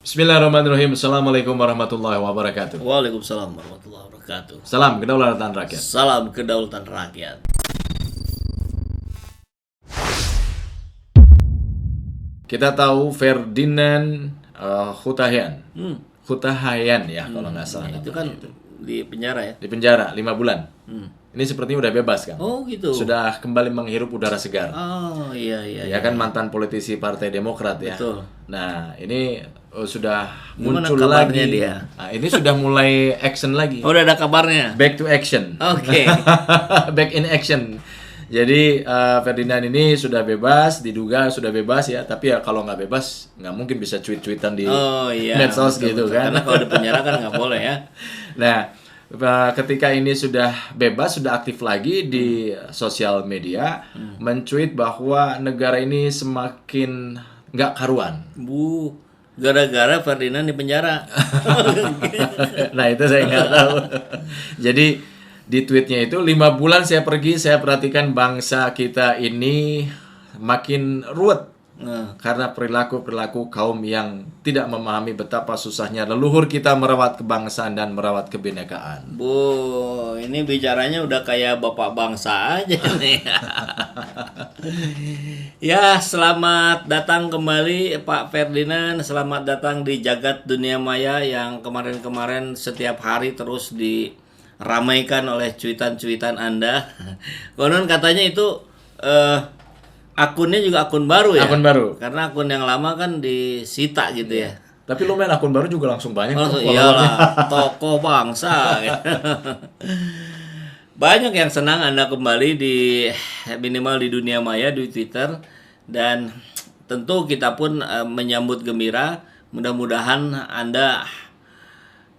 Bismillahirrahmanirrahim. Assalamualaikum warahmatullahi wabarakatuh. Waalaikumsalam warahmatullahi wabarakatuh. Salam kedaulatan rakyat. Salam kedaulatan rakyat. Kita tahu Ferdinand Huttahian. Huttahian ya kalau nggak salah. Itu kan di penjara ya? Di penjara 5 bulan. Ini sepertinya udah bebas kan? Oh gitu. Sudah kembali menghirup udara segar. Oh iya. Ya kan mantan politisi Partai Demokrat ya. Betul. Nah ini sudah Gimana muncul kabarnya lagi. dia? Nah, ini sudah mulai action lagi. Oh, udah ada kabarnya. Back to action. Oke. Back in action. Jadi Ferdinand ini sudah bebas, diduga sudah bebas ya. Tapi ya kalau nggak bebas, nggak mungkin bisa tweet-tweetan di medsos betul, gitu betul. kan. Karena kalau di penjara kan nggak boleh ya. Nah, ketika ini sudah bebas, sudah aktif lagi di sosial media, mencuit bahwa negara ini semakin nggak karuan. Gara-gara Ferdinand di penjara. Nah itu saya nggak tahu. Jadi di tweetnya itu 5 bulan saya pergi, saya perhatikan bangsa kita ini makin ruwet karena perilaku kaum yang tidak memahami betapa susahnya leluhur kita merawat kebangsaan dan merawat kebinekaan. Ini bicaranya udah kayak bapak bangsa aja nih. Ya, selamat datang kembali Pak Ferdinand. Selamat datang di jagat dunia maya yang kemarin-kemarin setiap hari terus diramaikan oleh cuitan-cuitan Anda. Konon katanya itu akunnya juga akun baru ya? Akun baru. Karena akun yang lama kan disita gitu ya. Tapi lo main akun baru juga langsung banyak. Iyalah, tokoh bangsa. Banyak yang senang Anda kembali di minimal di dunia maya di Twitter, dan tentu kita pun menyambut gembira. Mudah-mudahan Anda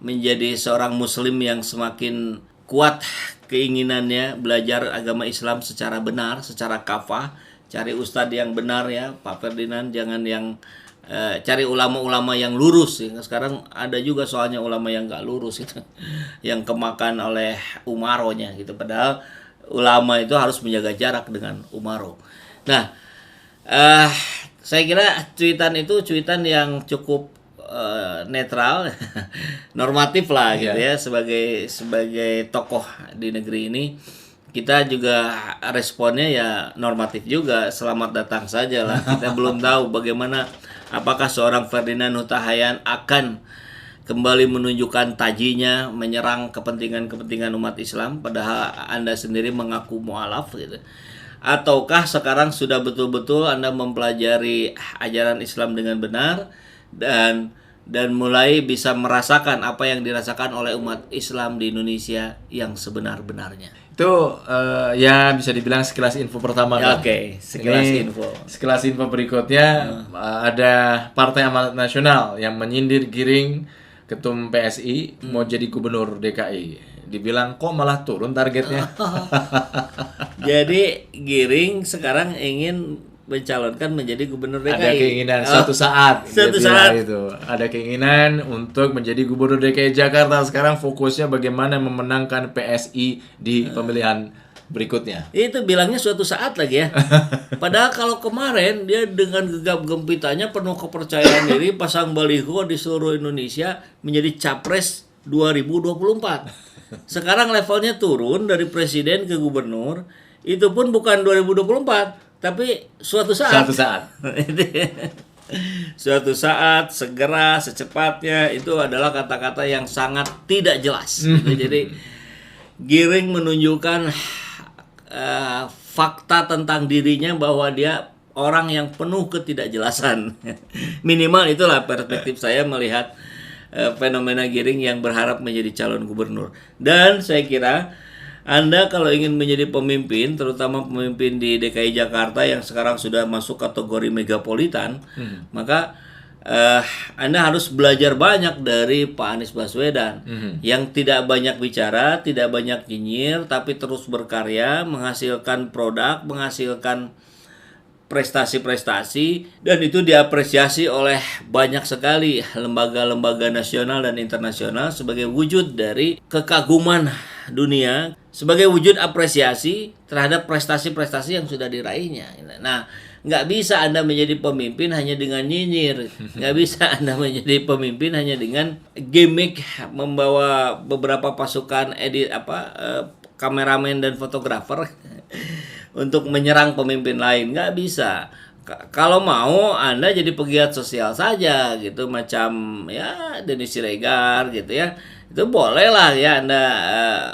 menjadi seorang muslim yang semakin kuat keinginannya belajar agama Islam secara benar, secara kafah. Cari ustadz yang benar ya Pak Ferdinand, jangan yang cari ulama-ulama yang lurus. Sekarang ada juga soalnya ulama yang nggak lurus itu, yang kemakan oleh umaronya gitu. Padahal ulama itu harus menjaga jarak dengan umaro. Nah, saya kira cuitan yang cukup netral, normatif lah gitu ya, sebagai tokoh di negeri ini. Kita juga responnya ya normatif juga, selamat datang saja lah. Kita belum tahu bagaimana, apakah seorang Ferdinand Huttahian akan kembali menunjukkan tajinya menyerang kepentingan umat Islam, padahal Anda sendiri mengaku mualaf gitu. Ataukah sekarang sudah betul-betul Anda mempelajari ajaran Islam dengan benar dan mulai bisa merasakan apa yang dirasakan oleh umat Islam di Indonesia yang sebenar-benarnya. Itu ya bisa dibilang sekilas info pertama Ya, kan. Oke, sekilas Ini info. Sekilas info berikutnya ada Partai Amanat Nasional yang menyindir Giring, ketum PSI, mau jadi gubernur DKI. Dibilang kok malah turun targetnya. Jadi Giring sekarang ingin mencalonkan menjadi gubernur DKI. Ada keinginan suatu saat. Suatu dia bilang saat. itu. Ada keinginan untuk menjadi gubernur DKI Jakarta. Sekarang fokusnya bagaimana memenangkan PSI di pemilihan berikutnya. Itu bilangnya suatu saat lagi ya. Padahal kalau kemarin dia dengan gegap gempitanya penuh kepercayaan diri pasang baliho di seluruh Indonesia menjadi capres 2024. Sekarang levelnya turun dari presiden ke gubernur. Itu pun bukan 2024. Tapi suatu saat. Suatu saat, segera, secepatnya, itu adalah kata-kata yang sangat tidak jelas. Jadi Giring menunjukkan fakta tentang dirinya bahwa dia orang yang penuh ketidakjelasan. Minimal itulah perspektif saya melihat fenomena Giring yang berharap menjadi calon gubernur. Dan saya kira Anda kalau ingin menjadi pemimpin, terutama pemimpin di DKI Jakarta yang sekarang sudah masuk kategori megapolitan, maka Anda harus belajar banyak dari Pak Anies Baswedan yang tidak banyak bicara, tidak banyak nyinyir, tapi terus berkarya, menghasilkan produk, menghasilkan prestasi-prestasi, dan itu diapresiasi oleh banyak sekali lembaga-lembaga nasional dan internasional sebagai wujud dari kekaguman dunia, sebagai wujud apresiasi terhadap prestasi-prestasi yang sudah diraihnya. Nah, nggak bisa Anda menjadi pemimpin hanya dengan nyinyir, nggak bisa Anda menjadi pemimpin hanya dengan gimmick membawa beberapa pasukan kameramen dan fotografer untuk menyerang pemimpin lain, nggak bisa. Kalau mau Anda jadi pegiat sosial saja gitu, macam ya Denny Siregar gitu ya, itu boleh lah ya Anda,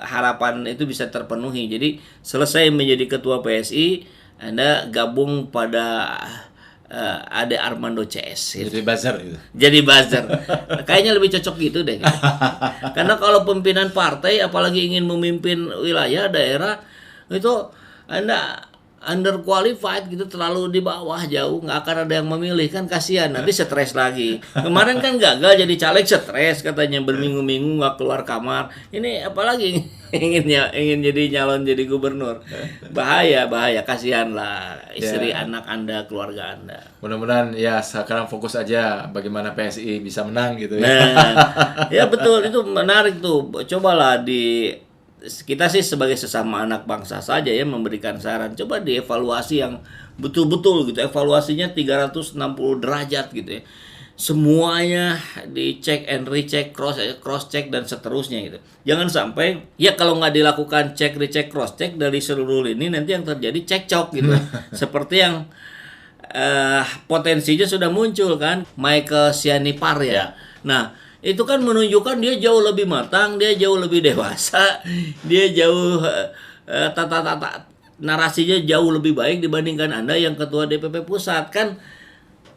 harapan itu bisa terpenuhi. Jadi selesai menjadi ketua PSI, Anda gabung pada Ade Armando CS gitu. Jadi buzzer gitu. Jadi buzzer. Kayaknya lebih cocok gitu deh. Karena kalau pimpinan partai apalagi ingin memimpin wilayah daerah, itu Anda underqualified gitu, terlalu di bawah jauh, nggak akan ada yang memilih, kan kasihan, nanti stres lagi. Kemarin kan gagal jadi caleg, stres katanya berminggu-minggu nggak keluar kamar. Ini apalagi ingin jadi nyalon jadi gubernur. Bahaya, kasihan lah istri, anak Anda, keluarga Anda. Mudah-mudahan ya sekarang fokus aja bagaimana PSI bisa menang gitu ya. Nah, ya betul, itu menarik tuh. Cobalah kita sih sebagai sesama anak bangsa saja ya memberikan saran. Coba dievaluasi yang betul-betul gitu. Evaluasinya 360 derajat gitu ya. Semuanya dicek and recheck, cross check dan seterusnya gitu. Jangan sampai ya kalau nggak dilakukan cek, recheck, cross check dari seluruh lini, nanti yang terjadi cekcok gitu. Seperti yang potensinya sudah muncul kan, Michael Sianipar ya. Nah, itu kan menunjukkan dia jauh lebih matang, dia jauh lebih dewasa, dia jauh tata narasinya jauh lebih baik dibandingkan Anda yang ketua DPP pusat. Kan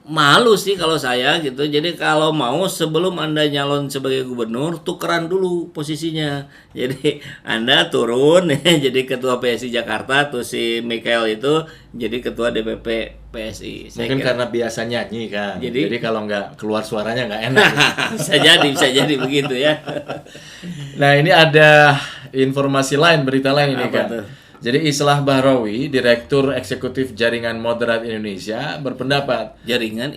malu sih kalau saya gitu. Jadi kalau mau sebelum Anda nyalon sebagai gubernur, tukeran dulu posisinya. Jadi Anda turun jadi ketua PSI Jakarta, tuh si Michael itu jadi ketua DPP PSI. Mungkin karena biasa nyanyi kan. Jadi kalau nggak keluar suaranya nggak enak. bisa jadi begitu ya. Nah, ini ada informasi lain, berita lain ini kan. Tuh? Jadi Islah Bahrawi, Direktur Eksekutif Jaringan Moderat Indonesia, berpendapat Jaringan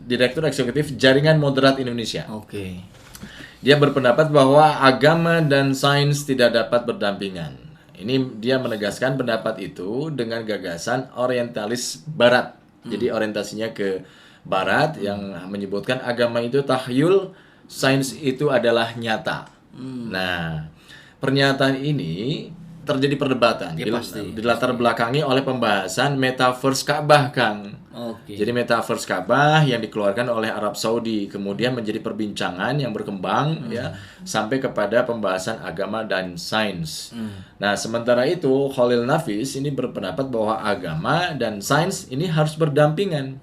Direktur Eksekutif Jaringan Moderat Indonesia. Oke. Dia berpendapat bahwa agama dan sains tidak dapat berdampingan. Ini dia menegaskan pendapat itu dengan gagasan orientalis Barat. Jadi orientasinya ke Barat yang menyebutkan agama itu tahyul, sains itu adalah nyata. Nah, pernyataan ini terjadi perdebatan di latar belakangi oleh pembahasan metaverse Ka'bah, Kang. Jadi metaverse Ka'bah yang dikeluarkan oleh Arab Saudi kemudian menjadi perbincangan yang berkembang ya sampai kepada pembahasan agama dan sains. Nah, sementara itu Khalil Nafis ini berpendapat bahwa agama dan sains ini harus berdampingan.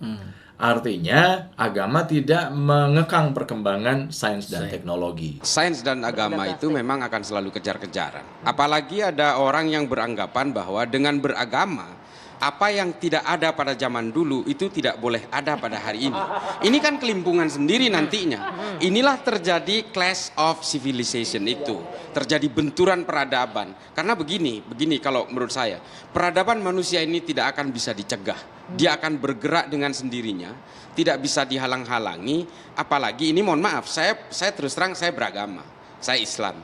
Artinya agama tidak mengekang perkembangan sains dan teknologi. Sains dan agama itu memang akan selalu kejar-kejaran. Apalagi ada orang yang beranggapan bahwa dengan beragama, apa yang tidak ada pada zaman dulu itu tidak boleh ada pada hari ini. Ini kan kelimpungan sendiri nantinya. Inilah terjadi clash of civilization itu. Terjadi benturan peradaban. Karena begini kalau menurut saya, peradaban manusia ini tidak akan bisa dicegah. Dia akan bergerak dengan sendirinya, tidak bisa dihalang-halangi. Apalagi ini mohon maaf, saya terus terang saya beragama, saya Islam.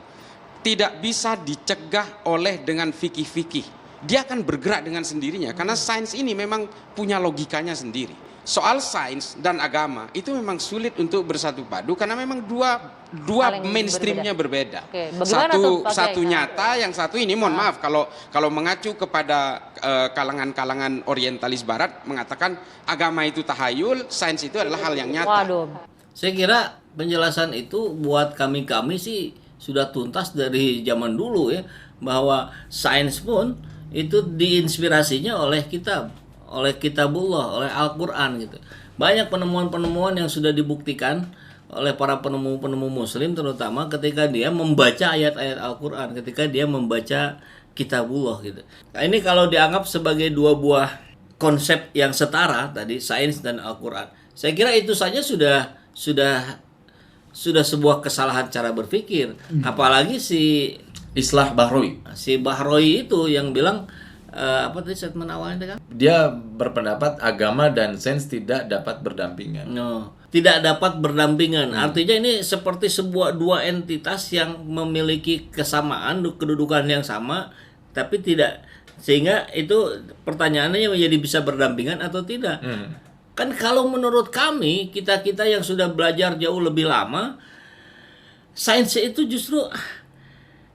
Tidak bisa dicegah oleh dengan fikih-fikih. Dia akan bergerak dengan sendirinya karena sains ini memang punya logikanya sendiri. Soal sains dan agama itu memang sulit untuk bersatu padu karena memang dua mainstreamnya berbeda. Satu nyata, yang satu ini mohon maaf kalau mengacu kepada kalangan-kalangan orientalis Barat mengatakan agama itu tahayul, sains itu adalah hal yang nyata. Saya kira penjelasan itu buat kami sih sudah tuntas dari zaman dulu ya, bahwa sains pun itu diinspirasinya oleh kitabullah, oleh Al-Quran gitu. Banyak penemuan-penemuan yang sudah dibuktikan oleh para penemu-penemu muslim terutama ketika dia membaca ayat-ayat Al-Quran, ketika dia membaca kitabullah gitu. Nah, ini kalau dianggap sebagai dua buah konsep yang setara tadi, sains dan Al-Quran, saya kira itu saja sudah sebuah kesalahan cara berpikir. Apalagi si Islah Bahrawi. Si Bahrawi itu yang bilang apa tadi statement awalnya kan? Dia berpendapat agama dan sains tidak dapat berdampingan. Tidak dapat berdampingan. Artinya ini seperti dua entitas yang memiliki kesamaan, kedudukan yang sama, tapi tidak Sehingga itu pertanyaannya menjadi bisa berdampingan atau tidak. Kan kalau menurut kami, kita-kita yang sudah belajar jauh lebih lama, sains itu justru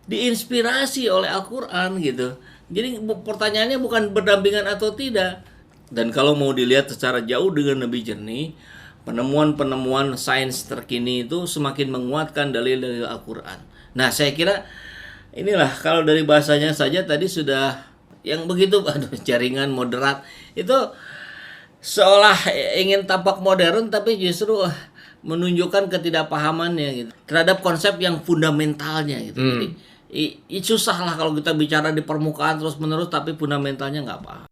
diinspirasi oleh Al-Quran gitu. Jadi pertanyaannya bukan berdampingan atau tidak. Dan kalau mau dilihat secara jauh dengan lebih jernih, penemuan-penemuan sains terkini itu semakin menguatkan dalil-dalil Al-Quran. Nah, saya kira inilah kalau dari bahasanya saja tadi sudah yang begitu jaringan moderat itu seolah ingin tampak modern tapi justru menunjukkan ketidakpahamannya gitu terhadap konsep yang fundamentalnya gitu. Jadi susah lah kalau kita bicara di permukaan terus-menerus tapi fundamentalnya nggak paham.